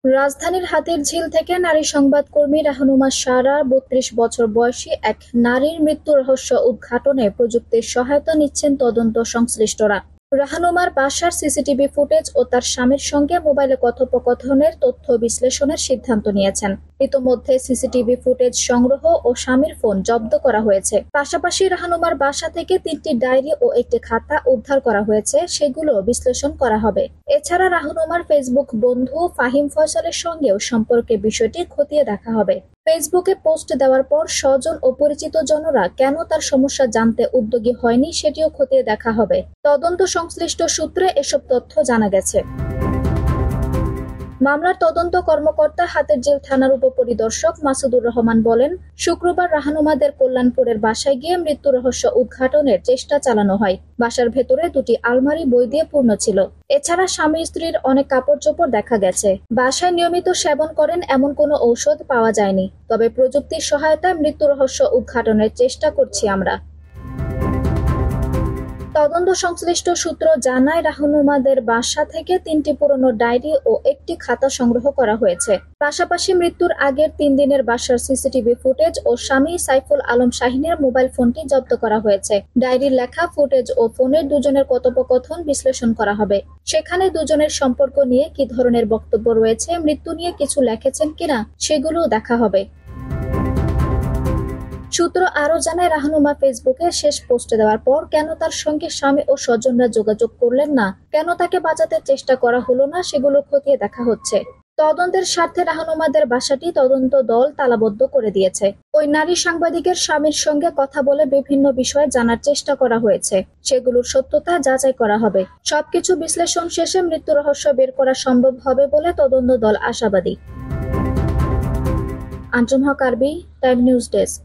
রাজধানীর হাতিরঝিল থেকে নারী সংবাদকর্মী রাহনুমা সারা ৩২ বছর বয়সী এক নারীর মৃত্যু রহস্য উদ্ঘাটনে প্রযুক্তির সহায়তা নিচ্ছেন তদন্ত সংশ্লিষ্টরা। রাহনুমার বাসার সিসিটিভি ফুটেজ ও তার স্বামীর সঙ্গে মোবাইলে কথোপকথনের তথ্য বিশ্লেষণের সিদ্ধান্ত নিয়েছেন। ইতোমধ্যে সিসিটিভি ফুটেজ সংগ্রহ ও স্বামীর ফোন জব্দ করা হয়েছে। পাশাপাশি রাহনুমার বাসা থেকে ৩টি ডায়েরি ও একটি খাতা উদ্ধার করা হয়েছে, সেগুলো বিশ্লেষণ করা হবে। এছাড়া রাহনুমার ফেসবুক বন্ধু ফাহিম ফয়সালের সঙ্গেও সম্পর্কের বিষয়টি খতিয়ে দেখা হবে। ফেসবুকে পোস্ট দেওয়ার পর স্বজন ও পরিচিত জনরা কেন তার সমস্যা জানতে উদ্যোগী হয়নি সেটিও খতিয়ে দেখা হবে। তদন্ত সংশ্লিষ্ট সূত্রে এসব তথ্য জানা গেছে। মামলার তদন্ত কর্মকর্তা হাতিরঝিল থানার উপপরিদর্শক মাসুদুর রহমান বলেন, শুক্রবার রাহনুমাদের কল্যাণপুরের বাসায় গিয়ে মৃত্যু রহস্য উদ্ঘাটনের চেষ্টা চালানো হয়। বাসার ভেতরে 2টি আলমারি বই দিয়ে পূর্ণ ছিল। এছাড়া স্বামী স্ত্রীর অনেক কাপড়চোপড় দেখা গেছে। বাসায় নিয়মিত সেবন করেন এমন কোনো ঔষধ পাওয়া যায়নি। তবে প্রযুক্তির সহায়তায় মৃত্যু রহস্য উদ্ঘাটনের চেষ্টা করছি আমরা। তদন্ত সংশ্লিষ্ট সূত্র জানায়, রাহনুমাদের বাসা থেকে 3টি পুরনো ডায়েরি ও একটি খাতা সংগ্রহ করা হয়েছে। পাশাপাশি মৃত্যুর আগের 3 দিনের বাসার সিসিটিভি ফুটেজ ও স্বামী সাইফুল আলম শাহিনের মোবাইল ফোনটি জব্দ করা হয়েছে। ডায়েরির লেখা ফুটেজ ও ফোনের দুজনের কথোপকথন বিশ্লেষণ করা হবে। সেখানে দুজনের সম্পর্ক নিয়ে কি ধরনের বক্তব্য রয়েছে, মৃত্যু নিয়ে কিছু লিখেছেন কিনা সেগুলোও দেখা হবে। সূত্র আরও জানায়, রাহনুমা ফেসবুকে শেষ পোস্ট দেওয়ার পর কেন তার সঙ্গে স্বামী ও স্বজনরা যোগাযোগ করলেন না, কেন তাকে বাঁচাতে চেষ্টা করা হলো না, সেগুলো খতিয়ে দেখা হচ্ছে। তদন্তের স্বার্থে রাহনুমাদের বাসাটি তদন্ত দল তালাবদ্ধ করে দিয়েছে। ওই নারী সাংবাদিকের স্বামীর সঙ্গে কথা বলে বিভিন্ন বিষয়ে জানার চেষ্টা করা হয়েছে। সেগুলোর সত্যতা যাচাই করা হবে। সবকিছু বিশ্লেষণ শেষে মৃত্যু রহস্য বের করা সম্ভব হবে বলে তদন্ত দল আশাবাদী। আঞ্জুম হক আরবি, টাইম নিউজ ডেস্ক।